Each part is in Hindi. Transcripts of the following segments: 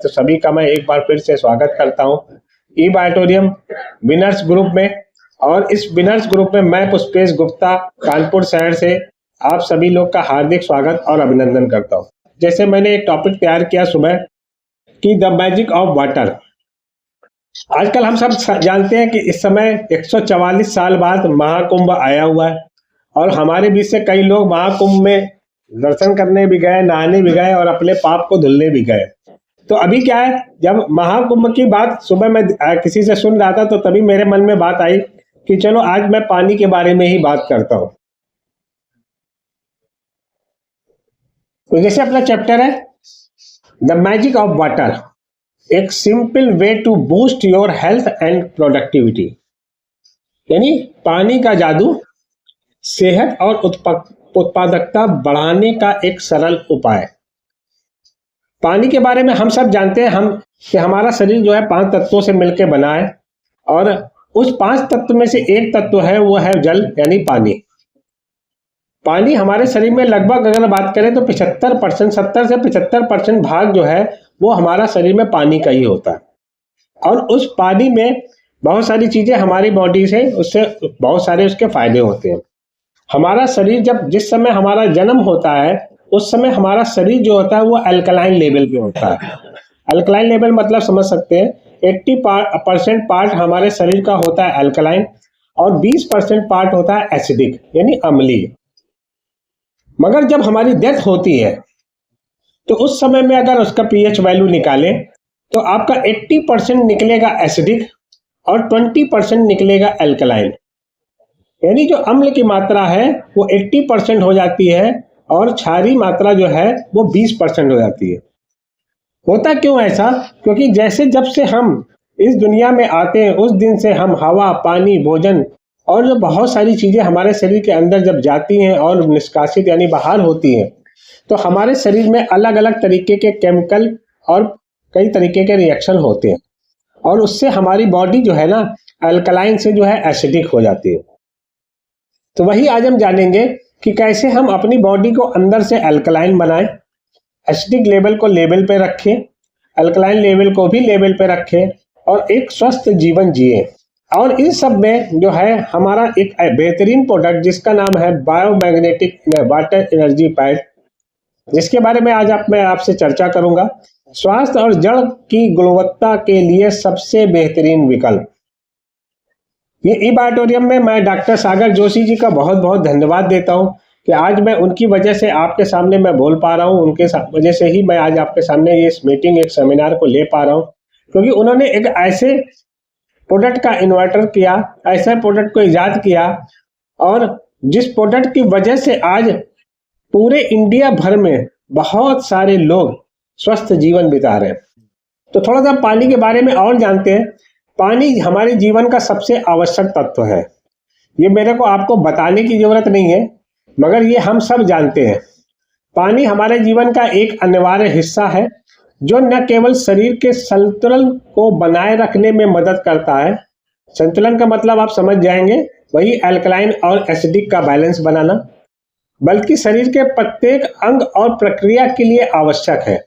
तो सभी का मैं एक बार फिर से स्वागत करता हूं ई बायोटोरियम विनर्स ग्रुप में। और इस विनर्स ग्रुप में मैं पुष्पेश गुप्ता कानपुर शहर से आप सभी लोग का हार्दिक स्वागत और अभिनंदन करता हूं। जैसे मैंने एक टॉपिक तैयार किया सुबह कि द मैजिक ऑफ वाटर। आजकल हम सब जानते हैं कि इस समय 144 साल बाद महाकुंभ आया हुआ है और हमारे बीच से कई लोग महाकुंभ में दर्शन करने भी गए, नहाने भी गए और अपने पाप को धुलने भी गए। तो अभी क्या है, जब महाकुंभ की बात सुबह मैं किसी से सुन रहा था तो तभी मेरे मन में बात आई कि चलो आज मैं पानी के बारे में ही बात करता हूं। तो जैसे अपना चैप्टर है द मैजिक ऑफ वाटर, एक simple way to boost your health and productivity, यानी पानी का जादू, सेहत और उत्पादकता बढ़ाने का एक सरल उपाय। पानी के बारे में हम सब जानते हैं कि हमारा शरीर जो है 5 तत्वों से मिलकर बना है और उस 5 तत्व में से एक तत्व है वो है जल यानी पानी। पानी हमारे शरीर में लगभग अगर बात करें तो 75% 70 से 75% भाग जो है वो हमारा शरीर में पानी का ही होता है। और उस पानी में बहुत सारी चीजें हमारी बॉडी से उससे बहुत सारे उसके फायदे होते हैं। हमारा शरीर जिस समय हमारा जन्म होता है उस समय हमारा शरीर जो होता है वो अल्कलाइन लेवल पे होता है। अल्कलाइन लेवल मतलब समझ सकते हैं 80% पार्ट हमारे शरीर का होता है अल्कलाइन और 20% पार्ट होता है एसिडिक यानी अम्लीय। मगर जब हमारी डेथ होती है तो उस समय में अगर उसका पीएच वैल्यू निकालें तो आपका 80% निकलेगा एसिडिक और 20% निकलेगा अल्कलाइन, यानी जो अम्ल की मात्रा है वो 80% हो जाती है और क्षारीय मात्रा जो है वो 20% हो जाती है। होता क्यों ऐसा? क्योंकि जैसे जब से हम इस दुनिया में आते हैं उस दिन से हम हवा, पानी, भोजन और जो बहुत सारी चीजें हमारे शरीर के अंदर जब जाती हैं और निष्कासित यानी बाहर होती हैं तो हमारे शरीर में अलग अलग तरीके के केमिकल और कई तरीके के रिएक्शन होते हैं और उससे हमारी बॉडी जो है ना अल्कलाइन से जो है एसिडिक हो जाती है। तो वही आज हम जानेंगे कि कैसे हम अपनी बॉडी को अंदर से अल्कलाइन बनाएं, एसिडिक लेवल को लेवल पे रखें, अल्कलाइन लेवल को भी लेवल पे रखें और एक स्वस्थ जीवन जिए। और इन सब में जो है हमारा एक बेहतरीन प्रोडक्ट जिसका नाम है बायोमैग्नेटिक वाटर एनर्जी पैड, जिसके बारे में आज मैं आपसे चर्चा करूंगा। स्वास्थ्य और जड़ की गुणवत्ता के लिए सबसे बेहतरीन विकल्प। ये ई बायोटोरियम में मैं डॉक्टर सागर जोशी जी का बहुत बहुत धन्यवाद देता हूं कि आज मैं उनकी वजह से आपके सामने मैं बोल पा रहा हूं। उनके वजह से ही मैं आज आपके सामने ये मीटिंग, एक सेमिनार को ले पा रहा हूं, क्योंकि उन्होंने एक ऐसे प्रोडक्ट का इन्वर्टर किया, ऐसे प्रोडक्ट को ईजाद किया और जिस प्रोडक्ट की वजह से आज पूरे इंडिया भर में बहुत सारे लोग स्वस्थ जीवन बिता रहे हैं। तो थोड़ा सा पानी के बारे में और जानते हैं। पानी हमारे जीवन का सबसे आवश्यक तत्व है। ये मेरे को आपको बताने की जरूरत नहीं है, मगर ये हम सब जानते हैं। पानी हमारे जीवन का एक अनिवार्य हिस्सा है जो न केवल शरीर के संतुलन को बनाए रखने में मदद करता है, संतुलन का मतलब आप समझ जाएंगे, वही अल्कलाइन और एसिडिक का बैलेंस बनाना, बल्कि शरीर के प्रत्येक अंग और प्रक्रिया के लिए आवश्यक है।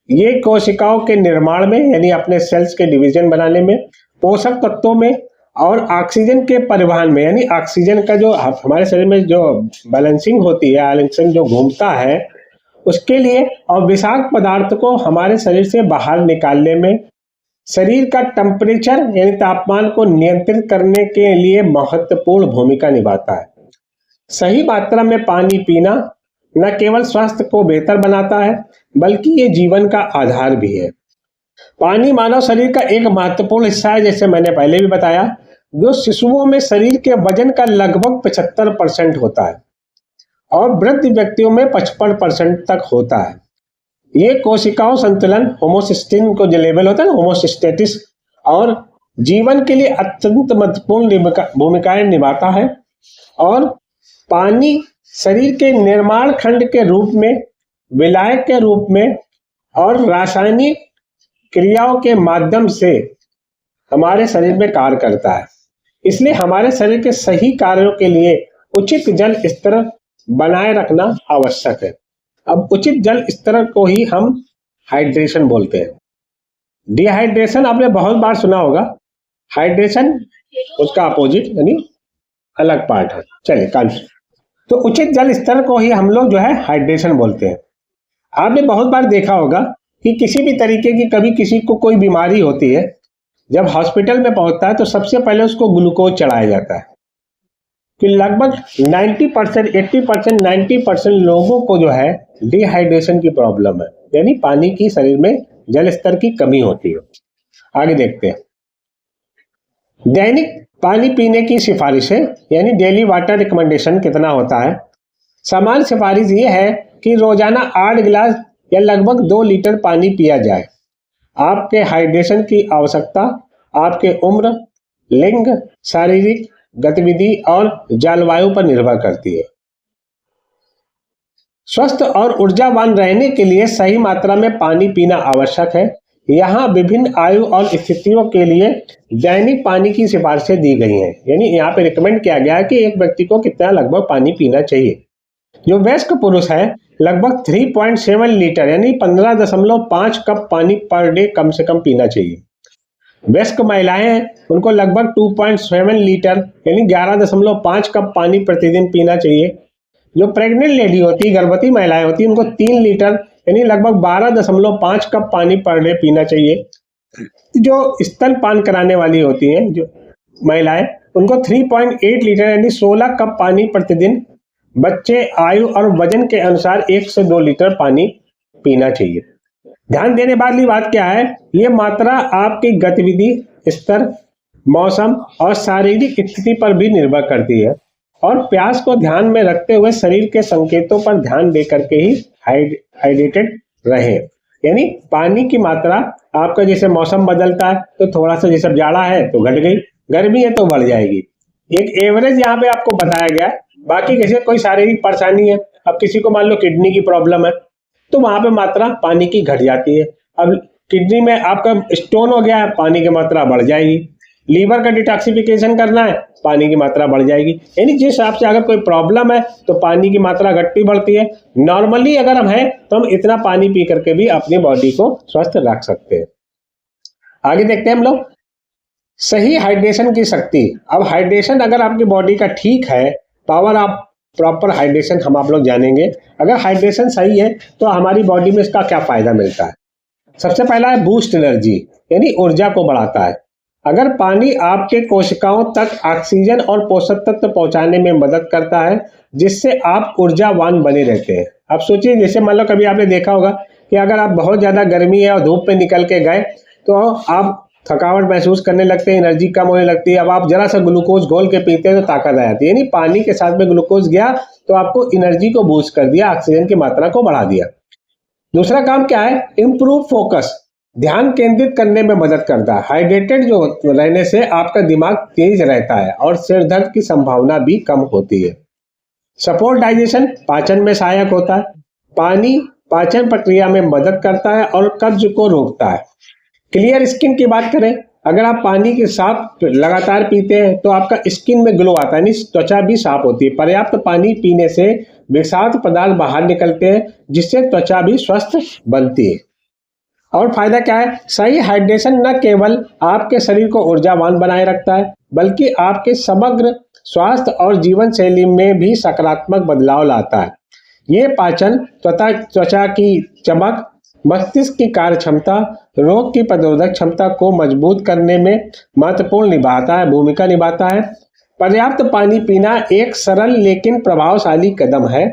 ये कोशिकाओं के निर्माण में यानी अपने सेल्स के डिवीजन बनाने में, पोषक तत्वों में और ऑक्सीजन के परिवहन में, यानी ऑक्सीजन का जो हमारे शरीर में जो बैलेंसिंग होती है, ऑक्सीजन जो घूमता है उसके लिए, और विषाक्त पदार्थ को हमारे शरीर से बाहर निकालने में, शरीर का टेम्परेचर यानी तापमान को नियंत्रित करने के लिए महत्वपूर्ण भूमिका निभाता है। सही मात्रा में पानी पीना न केवल स्वास्थ्य को बेहतर बनाता है बल्कि ये जीवन का आधार भी है। पानी मानव शरीर का एक महत्वपूर्ण हिस्सा है, जैसे मैंने पहले भी बताया, जो शिशुओं में शरीर के वजन का लगभग 75% होता है और वृद्ध व्यक्तियों में 55% तक होता है। ये कोशिकाओं संतुलन, होमोसिस्टिन को जो लेवल होता है ना, होमोसिस्टेटिस, और जीवन के लिए अत्यंत महत्वपूर्ण भूमिकाएं निभाता है। और पानी शरीर के निर्माण खंड के रूप में, विलायक के रूप में और रासायनिक क्रियाओं के माध्यम से हमारे शरीर में कार्य करता है। इसलिए हमारे शरीर के सही कार्यों के लिए उचित जल स्तर बनाए रखना आवश्यक है। अब उचित जल स्तर को ही हम हाइड्रेशन बोलते हैं। डिहाइड्रेशन आपने बहुत बार सुना होगा, हाइड्रेशन उसका अपोजिट यानी अलग पार्ट है। चलिए काम, तो उचित जल स्तर को ही हम लोग जो है हाइड्रेशन बोलते हैं। आपने बहुत बार देखा होगा कि किसी भी तरीके की कभी किसी को कोई बीमारी होती है, जब हॉस्पिटल में पहुंचता है तो सबसे पहले उसको ग्लूकोज चढ़ाया जाता है कि लगभग 90%, 80%, 90% लोगों को जो है डिहाइड्रेशन की प्रॉब्लम है, यानी पानी की शरीर में जल स्तर की कमी होती है। आगे देखते हैं, दैनिक पानी पीने की सिफारिशें यानी डेली वाटर रिकमेंडेशन कितना होता है। सामान्य सिफारिश ये है कि रोजाना 8 गिलास या लगभग 2 लीटर पानी पिया जाए। आपके हाइड्रेशन की आवश्यकता आपके उम्र, लिंग, शारीरिक गतिविधि और जलवायु पर निर्भर करती है। स्वस्थ और ऊर्जावान रहने के लिए सही मात्रा में पानी पीना आवश्यक है। यहाँ विभिन्न आयु और स्थितियों के लिए दैनिक पानी की सिफारिशें दी गई हैं, यानी यहाँ पे रिकमेंड किया गया है कि एक व्यक्ति को कितना लगभग पानी पीना चाहिए। जो वयस्क पुरुष है लगभग 3.7 लीटर यानी 15.5 कप पानी पर डे कम से कम पीना चाहिए। वयस्क महिलाएं हैं उनको लगभग 2.7 लीटर यानी 11.5 कप पानी प्रतिदिन पीना चाहिए। जो प्रेग्नेंट लेडी होती है, गर्भवती महिलाएं होती है, उनको 3 लीटर यानी लगभग 12.5 कप पानी पर डे पीना चाहिए। जो स्तनपान कराने वाली होती हैं जो महिलाएं, उनको 3.8 लीटर यानी 16 कप पानी प्रतिदिन, बच्चे आयु और वजन के अनुसार 1 से 2 लीटर पानी पीना चाहिए। ध्यान देने वाली बात क्या है, ये मात्रा आपकी गतिविधि स्तर, मौसम और शारीरिक स्थिति पर भी निर्भर करती है और प्यास को ध्यान में रखते हुए शरीर के संकेतों पर ध्यान दे करके ही हाइड्रेटेड रहे। यानी पानी की मात्रा आपका जैसे मौसम बदलता है तो थोड़ा सा, जैसे जाड़ा है तो घट गई, गर्मी है तो बढ़ जाएगी, एक एवरेज यहाँ पे आपको बताया गया है। बाकी जैसे कोई शारीरिक परेशानी है, अब किसी को मान लो किडनी की प्रॉब्लम है तो वहां पे मात्रा पानी की घट जाती है। अब किडनी में आपका स्टोन हो गया है, पानी की मात्रा बढ़ जाएगी। लीवर का डिटॉक्सिफिकेशन करना है, पानी की मात्रा बढ़ जाएगी। यानी जिस हिसाब से अगर कोई प्रॉब्लम है तो पानी की मात्रा घटती बढ़ती है। नॉर्मली अगर हम हैं तो हम इतना पानी पी करके भी अपनी बॉडी को स्वस्थ रख सकते हैं। आगे देखते हैं हम लोग सही हाइड्रेशन की शक्ति। अब हाइड्रेशन अगर आपकी बॉडी का ठीक है, पावर ऑफ प्रॉपर हाइड्रेशन हम आप लोग जानेंगे। अगर हाइड्रेशन सही है तो हमारी बॉडी में इसका क्या फायदा मिलता है। सबसे पहला है बूस्ट एनर्जी, यानी ऊर्जा को बढ़ाता है। अगर पानी आपके कोशिकाओं तक ऑक्सीजन और पोषक तत्व पहुंचाने में मदद करता है, जिससे आप ऊर्जावान बने रहते हैं। आप सोचिए, जैसे मान लो कभी आपने देखा होगा कि अगर आप बहुत ज़्यादा गर्मी है और धूप पे निकल के गए तो आप थकावट महसूस करने लगते हैं, एनर्जी कम होने लगती है। अब आप जरा सा ग्लूकोज घोल के पीते हैं तो ताकत आ जाती है। यानी पानी के साथ में ग्लूकोज गया तो आपको एनर्जी को बूस्ट कर दिया, ऑक्सीजन की मात्रा को बढ़ा दिया। दूसरा काम क्या है, इम्प्रूव फोकस, ध्यान केंद्रित करने में मदद करता है। हाइड्रेटेड जो रहने से आपका दिमाग तेज रहता है और सिर दर्द की संभावना भी कम होती है। सपोर्ट डाइजेशन, पाचन में सहायक होता है। पानी पाचन प्रक्रिया में मदद करता है और कब्ज को रोकता है। क्लियर स्किन की बात करें, अगर आप पानी के साफ लगातार पीते हैं तो आपका स्किन में ग्लो आता है, यानी त्वचा भी साफ होती है। पर्याप्त पानी पीने से विषाक्त पदार्थ बाहर निकलते हैं, जिससे त्वचा भी स्वस्थ बनती है। और फायदा क्या है, सही हाइड्रेशन न केवल आपके शरीर को ऊर्जावान बनाए रखता है, बल्कि आपके समग्र स्वास्थ्य और जीवन शैली में भी सकारात्मक बदलाव लाता है। ये पाचन, त्वचा की चमक, मस्तिष्क की कार्य क्षमता, रोग की प्रतिरोधक क्षमता को मजबूत करने में महत्वपूर्ण भूमिका निभाता है। पर्याप्त पानी पीना एक सरल लेकिन प्रभावशाली कदम है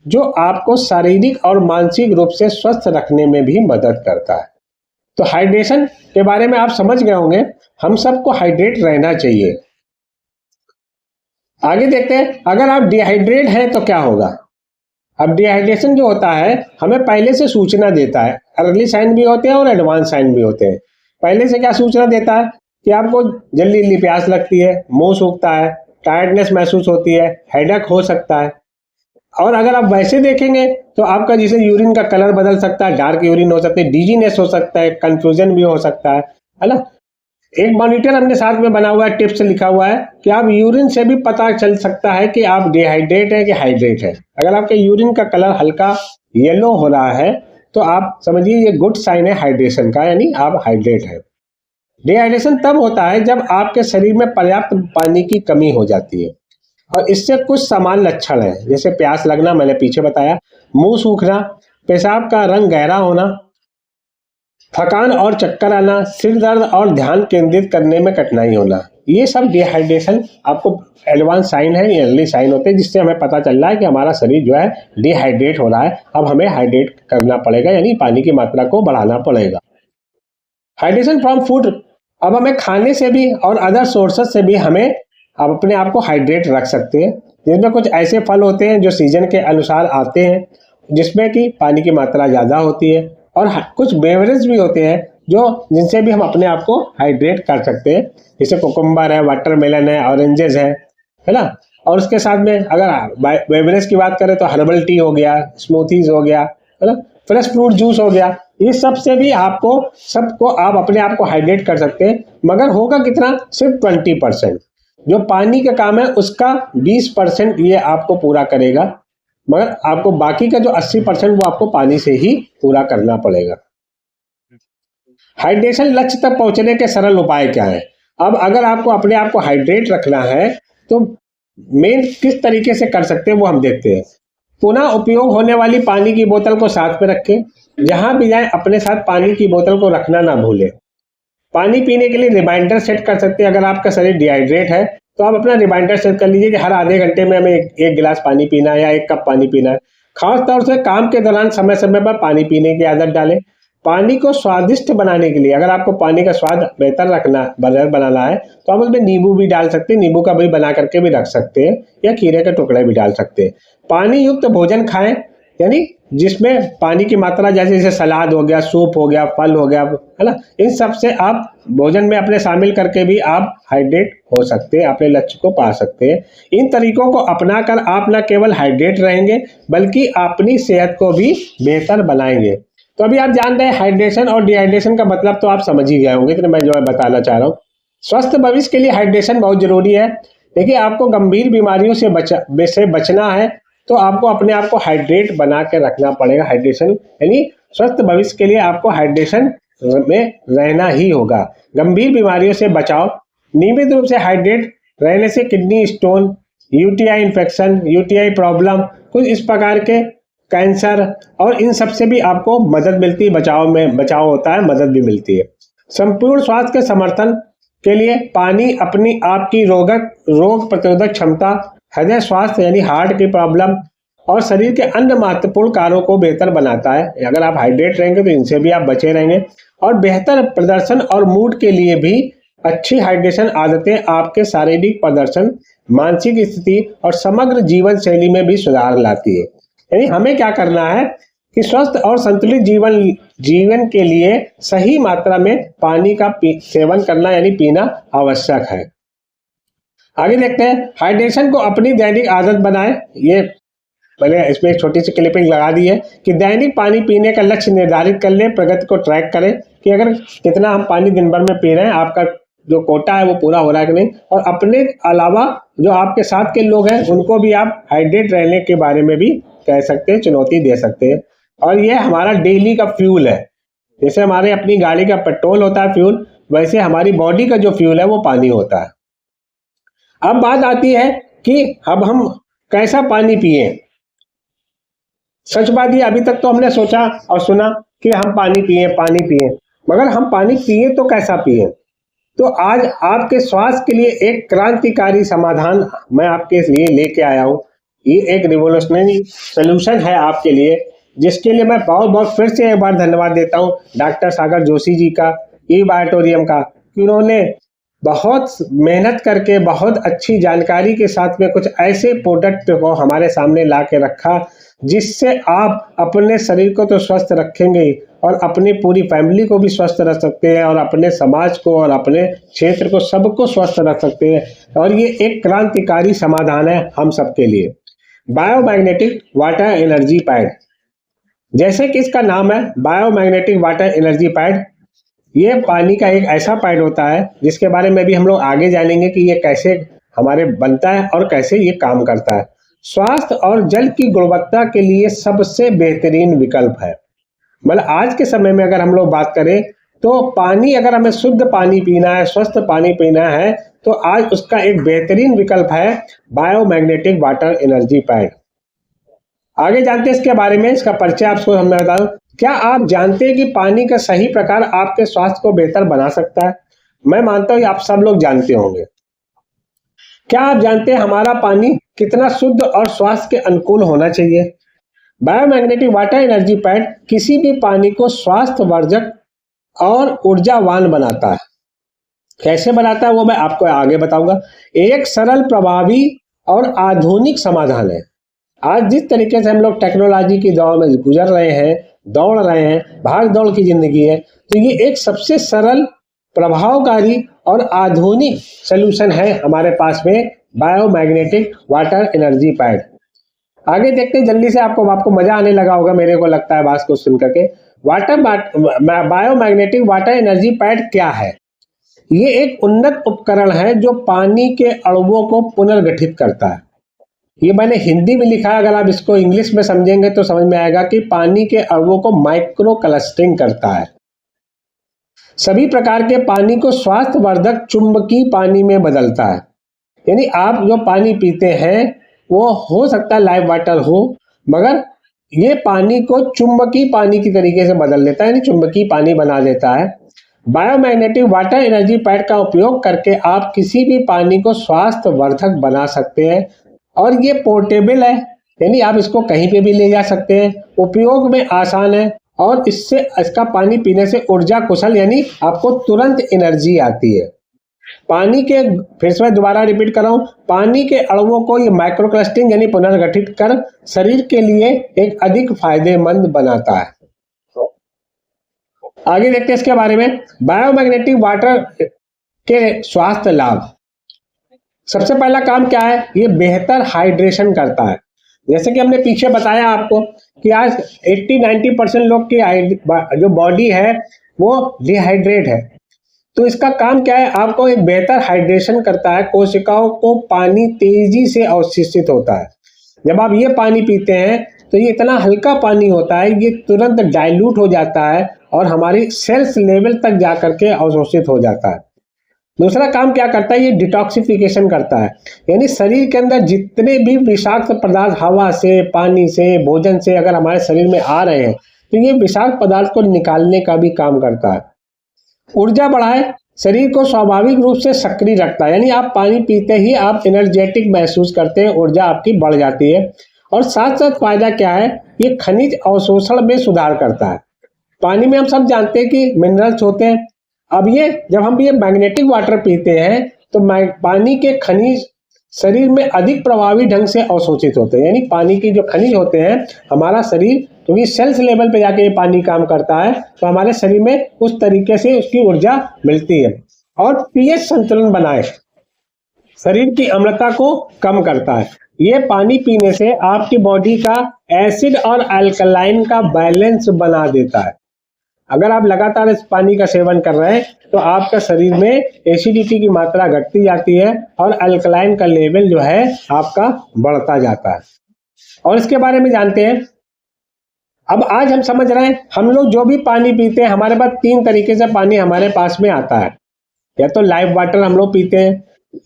जो आपको शारीरिक और मानसिक रूप से स्वस्थ रखने में भी मदद करता है। तो हाइड्रेशन के बारे में आप समझ गए होंगे, हम सबको हाइड्रेट रहना चाहिए। आगे देखते हैं, अगर आप डिहाइड्रेट हैं तो क्या होगा। अब डिहाइड्रेशन जो होता है हमें पहले से सूचना देता है। अर्ली साइन भी होते हैं और एडवांस साइन भी होते हैं। पहले से क्या सूचना देता है कि आपको जल्दी जल्दी प्यास लगती है, मुंह सूखता है, टायर्डनेस महसूस होती है, हेडेक हो सकता है। और अगर आप वैसे देखेंगे तो आपका जैसे यूरिन का कलर बदल सकता है, डार्क यूरिन हो सकता है, डिजीनेस हो सकता है, कंफ्यूजन भी हो सकता है ना। एक मॉनिटर हमने साथ में बना हुआ है, टिप्स लिखा हुआ है कि आप यूरिन से भी पता चल सकता है कि आप डिहाइड्रेट है कि हाइड्रेट है। अगर आपके यूरिन का कलर हल्का येलो हो रहा है तो आप समझिए ये गुड साइन है हाइड्रेशन का, यानी आप हाइड्रेट है। डिहाइड्रेशन तब होता है जब आपके शरीर में पर्याप्त पानी की कमी हो जाती है, और इससे कुछ समान लक्षण हैं, जैसे प्यास लगना, मैंने पीछे बताया, मुंह सूखना, पेशाब का रंग गहरा होना, थकान और चक्कर आना, सिर दर्द और ध्यान केंद्रित करने में कठिनाई होना। ये सब डिहाइड्रेशन आपको एडवांस साइन है, ये अर्ली साइन होते हैं, जिससे हमें पता चल रहा है कि हमारा शरीर जो है डिहाइड्रेट हो रहा है। अब हमें हाइड्रेट करना पड़ेगा, यानी पानी की मात्रा को बढ़ाना पड़ेगा। हाइड्रेशन फ्रॉम फूड, अब हमें खाने से भी और अदर सोर्सेस से भी हमें अब अपने आप को हाइड्रेट रख सकते हैं, जिसमें कुछ ऐसे फल होते हैं जो सीजन के अनुसार आते हैं, जिसमें कि पानी की मात्रा ज़्यादा होती है, और कुछ बेवरेज भी होते हैं जो जिनसे भी हम अपने आप को हाइड्रेट कर सकते हैं, जैसे कोकुम्बर है, वाटरमेलन है, ऑरेंजेस है ना। और उसके साथ में अगर बेवरेज की बात करें तो हर्बल टी हो गया, स्मूथीज हो गया, है ना, फ्रेश फ्रूट जूस हो गया। ये सब से भी सबको आप अपने आप को हाइड्रेट कर सकते हैं, मगर होगा कितना, सिर्फ 20%। जो पानी का काम है उसका 20% ये आपको पूरा करेगा, मगर आपको बाकी का जो 80% वो आपको पानी से ही पूरा करना पड़ेगा। हाइड्रेशन लक्ष्य तक पहुंचने के सरल उपाय क्या है? अब अगर आपको अपने आप को हाइड्रेट रखना है तो मेन किस तरीके से कर सकते हैं वो हम देखते हैं। पुनः उपयोग होने वाली पानी की बोतल को साथ में रखें, जहां भी जाए अपने साथ पानी की बोतल को रखना ना भूलें। पानी पीने के लिए रिमाइंडर सेट कर सकते हैं। अगर आपका शरीर डिहाइड्रेट है तो आप अपना रिमाइंडर सेट कर लीजिए कि हर आधे घंटे में हमें एक गिलास पानी पीना है या 1 कप पानी पीना है। खास तौर से काम के दौरान समय समय पर पानी पीने की आदत डालें। पानी को स्वादिष्ट बनाने के लिए, अगर आपको पानी का स्वाद बेहतर बनाना है तो आप उसमें नींबू भी डाल सकते हैं, नींबू का भी बना करके भी रख सकते हैं, या खीरे के टुकड़े भी डाल सकते हैं। पानी युक्त भोजन खाएं, यानी जिसमें पानी की मात्रा जैसे सलाद हो गया, सूप हो गया, फल हो गया, है ना, इन सब से आप भोजन में अपने शामिल करके भी आप हाइड्रेट हो सकते हैं, अपने लक्ष्य को पा सकते हैं। इन तरीकों को अपनाकर आप न केवल हाइड्रेट रहेंगे बल्कि अपनी सेहत को भी बेहतर बनाएंगे। तो अभी आप जान रहे हैं हाइड्रेशन और डिहाइड्रेशन का मतलब तो आप समझ ही गए होंगे, तो मैं जो है बताना चाह रहा हूँ। स्वस्थ भविष्य के लिए हाइड्रेशन बहुत जरूरी है। देखिए, आपको गंभीर बीमारियों से बचना है तो आपको अपने आप को हाइड्रेट बना के रखना पड़ेगा। हाइड्रेशन यानी स्वस्थ भविष्य के लिए आपको हाइड्रेशन में रहना ही होगा। गंभीर बीमारियों से बचाव, नियमित रूप से हाइड्रेट रहने से kidney stone, UTI infection, UTI problem, कुछ इस प्रकार के कैंसर और इन सब से भी आपको मदद मिलती है, बचाव होता है, मदद भी मिलती है। संपूर्ण स्वास्थ्य के समर्थन के लिए पानी अपनी आपकी रोग प्रतिरोधक क्षमता, हृदय स्वास्थ्य यानी हार्ट की प्रॉब्लम और शरीर के अन्य महत्वपूर्ण कार्यों को बेहतर बनाता है। अगर आप हाइड्रेट रहेंगे तो इनसे भी आप बचे रहेंगे। और बेहतर प्रदर्शन और मूड के लिए भी अच्छी हाइड्रेशन आदतें आपके शारीरिक प्रदर्शन, मानसिक स्थिति और समग्र जीवन शैली में भी सुधार लाती है। यानी हमें क्या करना है कि स्वस्थ और संतुलित जीवन के लिए सही मात्रा में पानी का सेवन करना यानी पीना आवश्यक है। आगे देखते हैं, हाइड्रेशन को अपनी दैनिक आदत बनाएं। ये मैंने इसमें एक छोटी सी क्लिपिंग लगा दी है कि दैनिक पानी पीने का लक्ष्य निर्धारित कर लें, प्रगति को ट्रैक करें कि अगर कितना हम पानी दिन भर में पी रहे हैं, आपका जो कोटा है वो पूरा हो रहा है कि नहीं। और अपने अलावा जो आपके साथ के लोग हैं उनको भी आप हाइड्रेट रहने के बारे में भी कह सकते हैं, चुनौती दे सकते हैं। और ये हमारा डेली का फ्यूल है। जैसे हमारे अपनी गाड़ी का पेट्रोल होता है फ्यूल, वैसे हमारी बॉडी का जो फ्यूल है वो पानी होता है। अब बात आती है कि अब हम कैसा पानी पिए। सच बात ये, अभी तक तो हमने सोचा और सुना कि हम पानी पिए, मगर हम पानी पिए तो कैसा पिए। तो आज आपके स्वास्थ्य के लिए एक क्रांतिकारी समाधान मैं आपके लिए लेके आया हूँ। ये एक रिवोल्यूशनरी सोल्यूशन है आपके लिए, जिसके लिए मैं बहुत फिर से एक बार धन्यवाद देता हूँ डॉक्टर सागर जोशी जी का, ई बायोटोरियम का, कि उन्होंने बहुत मेहनत करके बहुत अच्छी जानकारी के साथ में कुछ ऐसे प्रोडक्ट को हमारे सामने ला के रखा, जिससे आप अपने शरीर को तो स्वस्थ रखेंगे और अपनी पूरी फैमिली को भी स्वस्थ रख सकते हैं, और अपने समाज को और अपने क्षेत्र को सबको स्वस्थ रख सकते हैं। और ये एक क्रांतिकारी समाधान है हम सबके लिए। बायोमैग्नेटिक वाटर एनर्जी पैड, जैसे कि इसका नाम है बायोमैग्नेटिक वाटर एनर्जी पैड, ये पानी का एक ऐसा पैड होता है जिसके बारे में भी हम लोग आगे जानेंगे कि ये कैसे हमारे बनता है और कैसे ये काम करता है। स्वास्थ्य और जल की गुणवत्ता के लिए सबसे बेहतरीन विकल्प है। मतलब आज के समय में अगर हम लोग बात करें तो पानी, अगर हमें शुद्ध पानी पीना है, स्वस्थ पानी पीना है, तो आज उसका एक बेहतरीन विकल्प है बायोमैग्नेटिक वाटर एनर्जी पैड। आगे जानते हैं इसके बारे में, इसका परिचय आपको मैं बता दूं। क्या आप जानते हैं कि पानी का सही प्रकार आपके स्वास्थ्य को बेहतर बना सकता है? मैं मानता हूं आप सब लोग जानते होंगे। क्या आप जानते हैं हमारा पानी कितना शुद्ध और स्वास्थ्य के अनुकूल होना चाहिए? बायोमैग्नेटिक वाटर एनर्जी पैड किसी भी पानी को स्वास्थ्यवर्धक और ऊर्जावान बनाता है। कैसे बनाता है वो मैं आपको आगे बताऊंगा। एक सरल, प्रभावी और आधुनिक समाधान है। आज जिस तरीके से हम लोग टेक्नोलॉजी की दौर में गुजर रहे हैं, दौड़ रहे हैं, भाग दौड़ की जिंदगी है, तो ये एक सबसे सरल, प्रभावकारी और आधुनिक सलूशन है हमारे पास में बायोमैग्नेटिक वाटर एनर्जी पैड। आगे देखते हैं जल्दी से, आपको मजा आने लगा होगा, मेरे को लगता है बात को सुन करके। बायोमैग्नेटिक वाटर एनर्जी पैड क्या है? ये एक उन्नत उपकरण है जो पानी के अणुओं को पुनर्गठित करता है। ये मैंने हिंदी में लिखा है, अगर आप इसको इंग्लिश में समझेंगे तो समझ में आएगा कि पानी के अणुओं को माइक्रो क्लस्टरिंग करता है। सभी प्रकार के पानी को स्वास्थ्यवर्धक चुंबकीय पानी में बदलता है। यानी आप जो पानी पीते हैं वो हो सकता है लाइव वाटर हो, मगर ये पानी को चुंबकीय पानी की तरीके से बदल देता है, यानी चुंबकीय पानी बना देता है। बायोमैग्नेटिक वाटर एनर्जी पैड का उपयोग करके आप किसी भी पानी को स्वास्थ्यवर्धक बना सकते हैं और ये पोर्टेबल है, यानी आप इसको कहीं पे भी ले जा सकते हैं, उपयोग में आसान है और इसका पानी पीने से ऊर्जा कुशल, यानी आपको तुरंत एनर्जी आती है। पानी के, फिर से मैं दोबारा रिपीट कर रहा हूँ, पानी के अणुओं को ये माइक्रो क्लस्टरिंग यानी पुनर्गठित कर शरीर के लिए एक अधिक फायदेमंद बनाता है। आगे देखते हैं इसके बारे में। बायोमैग्नेटिक वाटर के स्वास्थ्य लाभ। सबसे पहला काम क्या है? ये बेहतर हाइड्रेशन करता है। जैसे कि हमने पीछे बताया आपको कि आज 80-90% लोग की जो बॉडी है वो डिहाइड्रेट है, तो इसका काम क्या है? आपको एक बेहतर हाइड्रेशन करता है, कोशिकाओं को पानी तेजी से अवशोषित होता है। जब आप ये पानी पीते हैं तो ये इतना हल्का पानी होता है, ये तुरंत डाइल्यूट हो जाता है और हमारी सेल्स लेवल तक जा करके अवशोषित हो जाता है। दूसरा काम क्या करता है? ये डिटॉक्सिफिकेशन करता है, यानी शरीर के अंदर जितने भी विषाक्त पदार्थ हवा से, पानी से, भोजन से अगर हमारे शरीर में आ रहे हैं तो ये विषाक्त पदार्थ को निकालने का भी काम करता है। ऊर्जा बढ़ाए, शरीर को स्वाभाविक रूप से सक्रिय रखता है, यानी आप पानी पीते ही आप एनर्जेटिक महसूस करते हैं, ऊर्जा आपकी बढ़ जाती है। और साथ साथ फायदा क्या है? ये खनिज अवशोषण में सुधार करता है। पानी में हम सब जानते हैं कि मिनरल्स होते हैं। अब ये जब हम ये मैग्नेटिक वाटर पीते हैं तो पानी के खनिज शरीर में अधिक प्रभावी ढंग से अवशोषित होते हैं, यानी पानी की जो खनिज होते हैं हमारा शरीर, क्योंकि सेल्स लेवल पे जाके ये पानी काम करता है, तो हमारे शरीर में उस तरीके से उसकी ऊर्जा मिलती है। और पीएच संतुलन बनाए, शरीर की अम्लता को कम करता है। ये पानी पीने से आपकी बॉडी का एसिड और अल्कलाइन का बैलेंस बना देता है। अगर आप लगातार इस पानी का सेवन कर रहे हैं तो आपका शरीर में एसिडिटी की मात्रा घटती जाती है और अल्कलाइन का लेवल जो है आपका बढ़ता जाता है। और इसके बारे में जानते हैं। अब आज हम समझ रहे हैं, हम लोग जो भी पानी पीते हैं हमारे पास 3 तरीके से पानी हमारे पास में आता है। या तो लाइव वाटर हम लोग पीते हैं,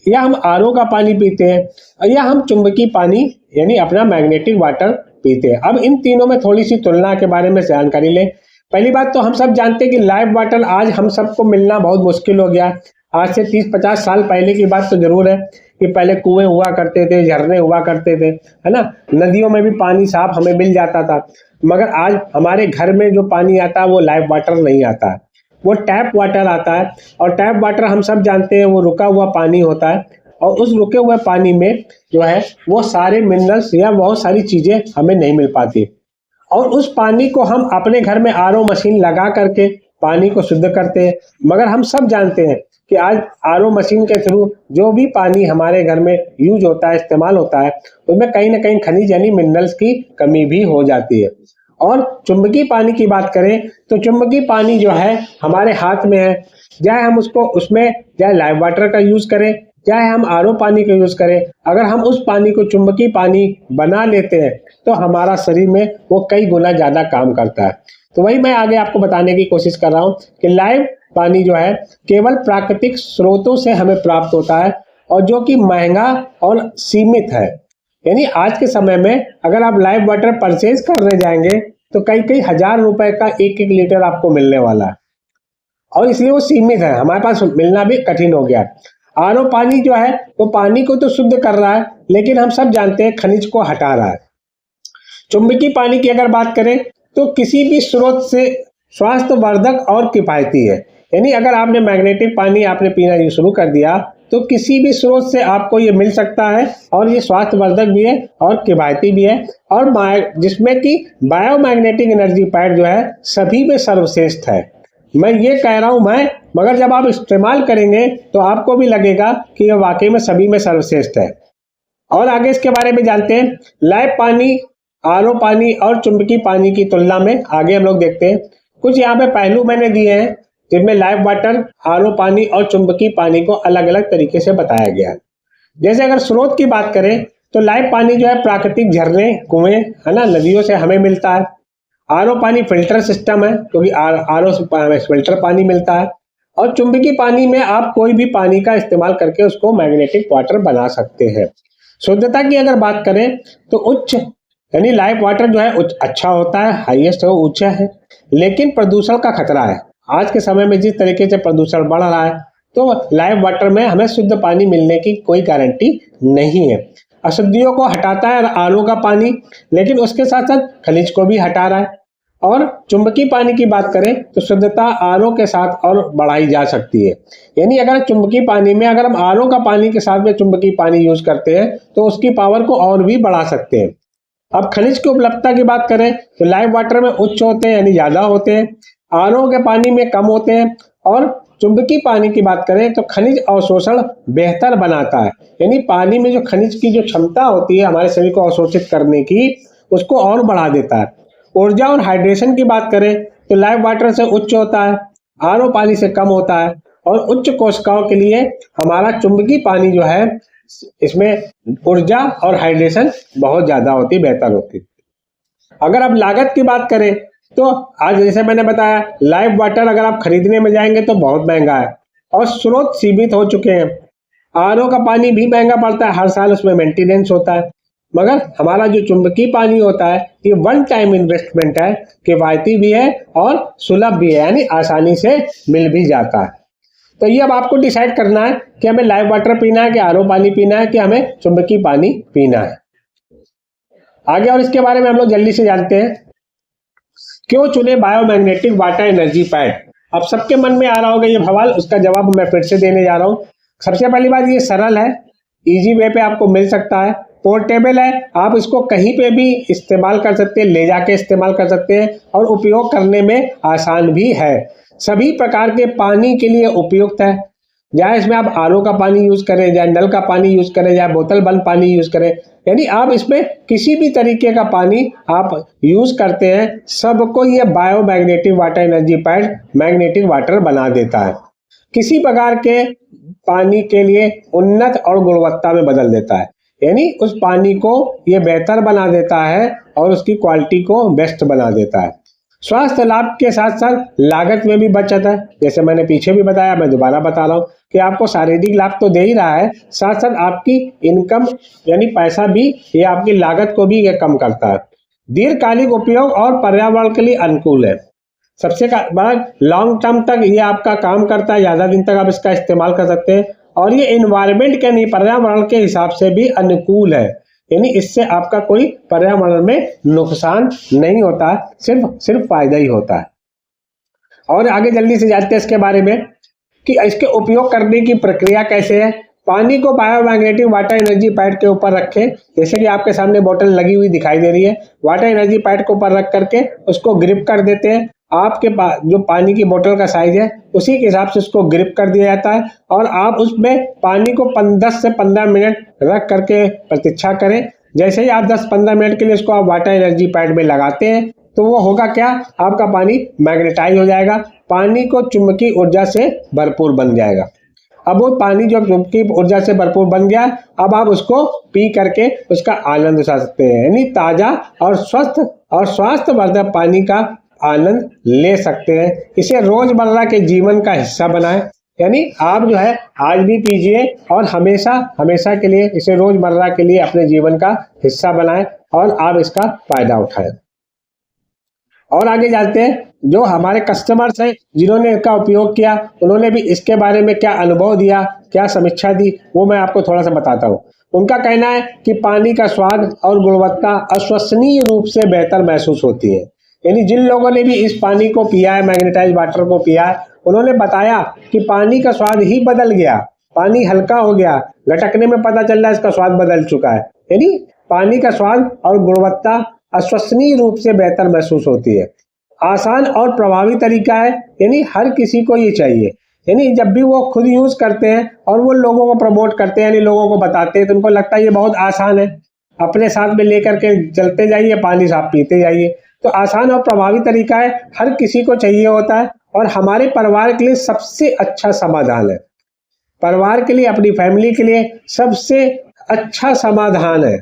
या हम आरओ का पानी पीते हैं, या हम चुंबकीय पानी यानी अपना मैग्नेटिक वाटर पीते हैं। अब इन तीनों में थोड़ी सी तुलना के बारे में जानकारी लें। पहली बात तो हम सब जानते हैं कि लाइव वाटर आज हम सबको मिलना बहुत मुश्किल हो गया। आज से 30-50 साल पहले की बात तो जरूर है कि पहले कुएं हुआ करते थे, झरने हुआ करते थे, है ना, नदियों में भी पानी साफ हमें मिल जाता था। मगर आज हमारे घर में जो पानी आता है वो लाइव वाटर नहीं आता है, वो टैप वाटर आता है। और टैप वाटर हम सब जानते हैं वो रुका हुआ पानी होता है, और उस रुके हुए पानी में जो है वो सारे मिनरल्स या बहुत सारी चीजें हमें नहीं मिल पाती। और उस पानी को हम अपने घर में आरओ मशीन लगा करके पानी को शुद्ध करते हैं। मगर हम सब जानते हैं कि आज आरओ मशीन के थ्रू जो भी पानी हमारे घर में यूज होता है, इस्तेमाल होता है, उसमें कहीं ना कहीं खनिज यानी मिनरल्स की कमी भी हो जाती है। और चुंबकीय पानी की बात करें तो चुंबकीय पानी जो है हमारे हाथ में है, चाहे हम उसको उसमें चाहे लाइव वाटर का यूज करें, चाहे हम आरओ पानी का यूज करें, अगर हम उस पानी को चुंबकीय पानी बना लेते हैं तो हमारा शरीर में वो कई गुना ज्यादा काम करता है। तो वही मैं आगे आपको बताने की कोशिश कर रहा हूँ कि लाइव पानी जो है केवल प्राकृतिक स्रोतों से हमें प्राप्त होता है और जो कि महंगा और सीमित है। यानी आज के समय में अगर आप लाइव वाटर परचेज करने जाएंगे तो कई कई हजार रुपए का एक एक लीटर आपको मिलने वाला है और इसलिए वो सीमित है, हमारे पास मिलना भी कठिन हो गया। आरओ पानी जो है वो पानी को तो शुद्ध कर रहा है लेकिन हम सब जानते हैं खनिज को हटा रहा है। चुंबकीय पानी की अगर बात करें तो किसी भी स्रोत से स्वास्थ्यवर्धक और किफायती है। यानी अगर आपने मैग्नेटिक पानी आपने पीना शुरू कर दिया तो किसी भी स्रोत से आपको ये मिल सकता है और ये स्वास्थ्यवर्धक भी है और किफायती भी है और जिसमें कि बायोमैग्नेटिक एनर्जी पैड जो है सभी में सर्वश्रेष्ठ है। मैं ये कह रहा हूं मगर जब आप इस्तेमाल करेंगे तो आपको भी लगेगा कि ये वाकई में सभी में सर्वश्रेष्ठ है। और आगे इसके बारे में जानते हैं। लाइव पानी, आरओ पानी और चुंबकीय पानी की तुलना में आगे हम लोग देखते हैं। कुछ यहाँ पे पहलू मैंने दिए हैं जिनमें लाइव वाटर, आरओ पानी और चुंबकीय पानी को अलग अलग तरीके से बताया गया है। जैसे अगर स्रोत की बात करें तो लाइव पानी जो है प्राकृतिक झरने, कुएं है ना, नदियों से हमें मिलता है। आरओ पानी फिल्टर सिस्टम है क्योंकि आरओ से फिल्टर पानी मिलता है। और चुंबकीय पानी में आप कोई भी पानी का इस्तेमाल करके उसको मैग्नेटिक वाटर बना सकते हैं। शुद्धता की अगर बात करें तो उच्च यानी लाइव वाटर जो है अच्छा होता है, हाईएस्ट है, ऊंचा है, लेकिन प्रदूषण का खतरा है। आज के समय में जिस तरीके से प्रदूषण बढ़ रहा है तो लाइव वाटर में हमें शुद्ध पानी मिलने की कोई गारंटी नहीं है। अशुद्धियों को हटाता है आरओ का पानी, लेकिन उसके साथ साथ खनिज को भी हटा रहा है। और चुंबकीय पानी की बात करें तो शुद्धता आरओ के साथ और बढ़ाई जा सकती है। यानी अगर चुंबकीय पानी में अगर हम आरओ का पानी के साथ में चुंबकीय पानी यूज करते हैं तो उसकी पावर को और भी बढ़ा सकते हैं। अब खनिज की उपलब्धता की बात करें तो लाइव वाटर में उच्च होते हैं यानी ज्यादा होते हैं, आरओ के पानी में कम होते हैं। और चुंबकीय पानी की बात करें तो खनिज अवशोषण बेहतर बनाता है। यानी पानी में जो खनिज की जो क्षमता होती है हमारे शरीर को अवशोषित करने की, उसको और बढ़ा देता है। ऊर्जा और हाइड्रेशन की बात करें तो लाइव वाटर से उच्च होता है, आरओ पानी से कम होता है। और उच्च कोशिकाओं के लिए हमारा चुंबकीय पानी जो है इसमें ऊर्जा और हाइड्रेशन बहुत ज्यादा होती, बेहतर होती। अगर आप लागत की बात करें तो आज जैसे मैंने बताया लाइव वाटर अगर आप खरीदने में जाएंगे तो बहुत महंगा है और स्रोत सीमित हो चुके हैं। आरओ का पानी भी महंगा पड़ता है, हर साल उसमें मेंटेनेंस होता है। मगर हमारा जो चुंबकीय पानी होता है ये वन टाइम इन्वेस्टमेंट है, किफायती भी है और सुलभ भी है, यानी आसानी से मिल भी जाता है। तो ये अब आपको डिसाइड करना है कि हमें लाइव वाटर पीना है कि आरओ पानी पीना है कि हमें चुंबकीय पानी पीना है। आगे और इसके बारे में हम लोग जल्दी से जानते हैं। क्यों चुने बायोमैग्नेटिक वाटर एनर्जी पैड? अब सबके मन में आ रहा होगा ये सवाल, उसका जवाब मैं फिर से देने जा रहा हूँ। सबसे पहली बात, ये सरल है, इजी वे पे आपको मिल सकता है, पोर्टेबल है, आप इसको कहीं पे भी इस्तेमाल कर सकते हैं, ले जाके इस्तेमाल कर सकते हैं और उपयोग करने में आसान भी है। सभी प्रकार के पानी के लिए उपयुक्त है, चाहे इसमें आप आरओ का पानी यूज करें, चाहे नल का पानी यूज करें, चाहे बोतल बंद पानी यूज करें, यानी आप इसमें किसी भी तरीके का पानी आप यूज करते हैं, सबको ये biomagnetic water energy pad magnetic water बना देता है। किसी प्रकार के पानी के लिए उन्नत और गुणवत्ता में बदल देता है, यानी उस पानी को ये बेहतर बना देता है और उसकी क्वालिटी को बेस्ट बना देता है। स्वास्थ्य लाभ के साथ साथ लागत में भी बचत है। जैसे मैंने पीछे भी बताया, मैं दोबारा बता रहा हूँ कि आपको शारीरिक लाभ तो दे ही रहा है, साथ साथ आपकी इनकम यानी पैसा भी, ये आपकी लागत को भी ये कम करता है। दीर्घकालिक उपयोग और पर्यावरण के लिए अनुकूल है। सबसे बड़ा, लॉन्ग टर्म तक ये आपका काम करता है, ज्यादा दिन तक आप इसका इस्तेमाल कर सकते हैं। और ये एनवायरमेंट के नहीं, पर्यावरण के हिसाब से भी अनुकूल है, यानी इससे आपका कोई पर्यावरण में नुकसान नहीं होता, सिर्फ फायदा ही होता है। और आगे जल्दी से जानते हैं इसके बारे में कि इसके उपयोग करने की प्रक्रिया कैसे है। पानी को बायोमैग्नेटिक वाटर एनर्जी पैड के ऊपर रखें, जैसे कि आपके सामने बोतल लगी हुई दिखाई दे रही है। वाटर एनर्जी पैड के ऊपर रख करके उसको ग्रिप कर देते हैं। आपके पास जो पानी की बोतल का साइज है उसी के हिसाब से उसको ग्रिप कर दिया जाता है और आप उसमें पानी को 10 से 15 मिनट रख करके प्रतीक्षा करें। जैसे ही आप 10-15 मिनट के लिए उसको आप वाटर एनर्जी पैड में लगाते हैं तो वो होगा क्या, आपका पानी मैग्नेटाइज हो जाएगा, पानी को चुंबकीय ऊर्जा से भरपूर बन जाएगा। अब वो पानी जो चुंबकीय ऊर्जा से भरपूर बन गया, अब आप उसको पी करके उसका आनंद उठा सकते हैं, यानी ताजा और स्वस्थ और स्वास्थ्यवर्धक पानी का आनंद ले सकते हैं। इसे रोजमर्रा के जीवन का हिस्सा बनाएं, यानी आप जो है आज भी पीजिए और हमेशा हमेशा के लिए इसे रोजमर्रा के लिए अपने जीवन का हिस्सा बनाएं और आप इसका फायदा उठाएं। और आगे जाते हैं, जो हमारे कस्टमर्स हैं जिन्होंने इसका उपयोग किया, उन्होंने भी इसके बारे में क्या अनुभव दिया, क्या समीक्षा दी, वो मैं आपको थोड़ा सा बताता हूँ। उनका कहना है कि पानी का स्वाद और गुणवत्ता अविश्वसनीय रूप से बेहतर महसूस होती है। यानी जिन लोगों ने भी इस पानी को पिया है, मैग्नेटाइज वाटर को पिया है, उन्होंने बताया कि पानी का स्वाद ही बदल गया, पानी हल्का हो गया, लटकने में पता चल रहा है इसका स्वाद बदल चुका है। यानी पानी का स्वाद और गुणवत्ता अविश्वसनीय रूप से बेहतर महसूस होती है। आसान और प्रभावी तरीका है, यानी हर किसी को ये चाहिए। यानी जब भी वो खुद यूज करते हैं और वो लोगों को प्रमोट करते हैं, यानी लोगों को बताते हैं, तो उनको लगता है ये बहुत आसान है, अपने साथ में लेकर के चलते जाइए, पानी साफ पीते जाइए। तो आसान और प्रभावी तरीका है, हर किसी को चाहिए होता है और हमारे परिवार के लिए सबसे अच्छा समाधान है। परिवार के लिए, अपनी फैमिली के लिए सबसे अच्छा समाधान है।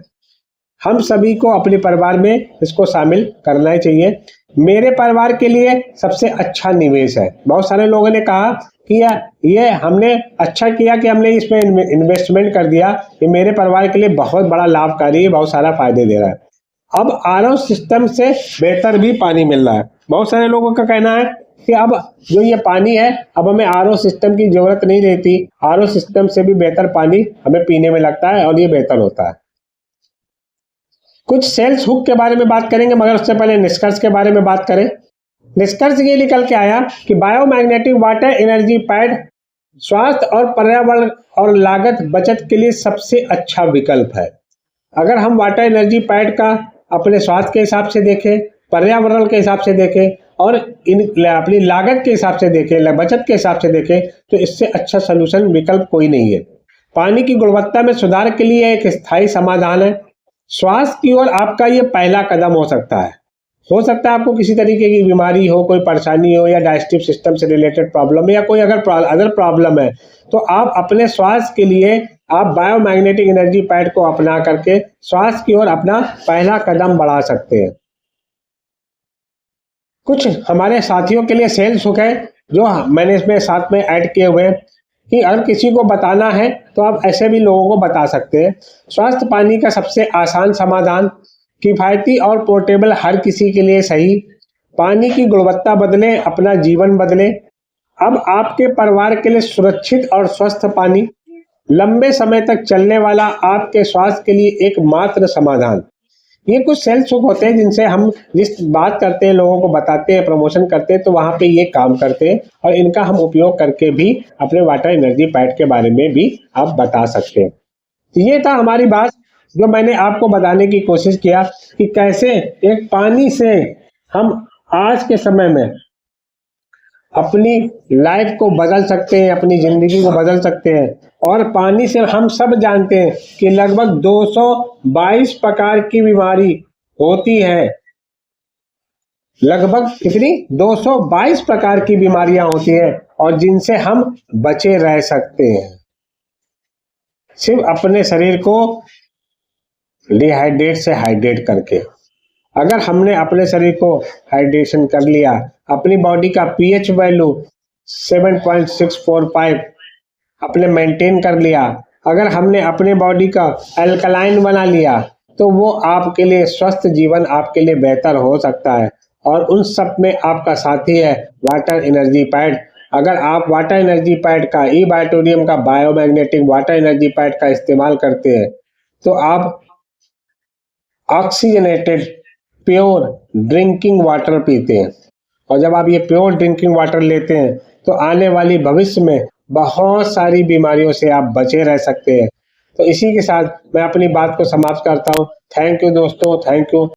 हम सभी को अपने परिवार में इसको शामिल करना ही चाहिए। मेरे परिवार के लिए सबसे अच्छा निवेश है। बहुत सारे लोगों ने कहा कि ये हमने अच्छा किया कि हमने इसमें इन्वेस्टमेंट कर दिया, ये मेरे परिवार के लिए बहुत बड़ा लाभकारी है, बहुत सारा फायदे दे रहा है। अब आरओ सिस्टम से बेहतर भी पानी मिल रहा है। बहुत सारे लोगों का कहना है कि अब जो ये पानी है, अब हमें आरओ सिस्टम की जरूरत नहीं रहती, आरओ सिस्टम से भी बेहतर पानी हमें पीने में लगता है और ये बेहतर होता है। कुछ सेल्स हुक के बारे में बात करेंगे, मगर उससे पहले निष्कर्ष के बारे में बात करें। निष्कर्ष ये निकल के आया कि बायोमैग्नेटिक वाटर एनर्जी पैड स्वास्थ्य और पर्यावरण और लागत बचत के लिए सबसे अच्छा विकल्प है। अगर हम वाटर एनर्जी पैड का अपने स्वास्थ्य के हिसाब से देखें, पर्यावरण के हिसाब से देखें और अपनी लागत के हिसाब से देखें, बचत के हिसाब से देखें, तो इससे अच्छा सलूशन विकल्प कोई नहीं है। पानी की गुणवत्ता में सुधार के लिए एक स्थायी समाधान है। स्वास्थ्य की ओर आपका ये पहला कदम हो सकता है। हो सकता है आपको किसी तरीके की बीमारी हो, कोई परेशानी हो, या डाइजेस्टिव सिस्टम से रिलेटेड प्रॉब्लम है, या कोई अगर अदर प्रॉब्लम है, तो आप अपने स्वास्थ्य के लिए आप बायोमैग्नेटिक एनर्जी पैड को अपना करके स्वास्थ्य की ओर अपना पहला कदम बढ़ा सकते हैं। कुछ हमारे साथियों के लिए सेल्स हुक है जो मैंने इसमें साथ में ऐड किए हुए हैं कि अगर किसी को बताना है तो आप ऐसे भी लोगों को बता सकते हैं। स्वास्थ्य पानी का सबसे आसान समाधान, किफ़ायती और पोर्टेबल, हर किसी के लिए सही। पानी की गुणवत्ता बदले, अपना जीवन बदले। अब आपके परिवार के लिए सुरक्षित और स्वस्थ पानी, लंबे समय तक चलने वाला, आपके स्वास्थ्य के लिए एकमात्र समाधान। ये कुछ सेल्स हुक होते हैं जिनसे हम जिस बात करते हैं, लोगों को बताते हैं, प्रमोशन करते हैं, तो वहाँ पे ये काम करते हैं और इनका हम उपयोग करके भी अपने वाटर एनर्जी पैड के बारे में भी आप बता सकते हैं। तो ये था हमारी बात, जो मैंने आपको बताने की कोशिश किया कि कैसे एक पानी से हम आज के समय में अपनी लाइफ को बदल सकते हैं, अपनी जिंदगी को बदल सकते हैं। और पानी से हम सब जानते हैं कि लगभग 222 प्रकार की बीमारी होती है। लगभग कितनी? 222 प्रकार की बीमारियां होती हैं और जिनसे हम बचे रह सकते हैं, सिर्फ अपने शरीर को डिहाइड्रेट से हाइड्रेट करके। अगर हमने अपने शरीर को हाइड्रेशन कर लिया, अपनी बॉडी का पीएच वैल्यू 7.645 अपने मेंटेन कर लिया, अगर हमने अपने बॉडी का अल्कलाइन बना लिया, तो वो आपके लिए स्वस्थ जीवन आपके लिए बेहतर हो सकता है। और उन सब में आपका साथी है वाटर एनर्जी पैड। अगर आप वाटर एनर्जी पैड का, ई बायोटोरियम का बायोमैग्नेटिक वाटर एनर्जी पैड का इस्तेमाल करते हैं, तो आप ऑक्सीजनेटेड प्योर ड्रिंकिंग वाटर पीते हैं। और जब आप ये प्योर ड्रिंकिंग वाटर लेते हैं, तो आने वाली भविष्य में बहुत सारी बीमारियों से आप बचे रह सकते हैं। तो इसी के साथ मैं अपनी बात को समाप्त करता हूँ। थैंक यू दोस्तों, थैंक यू।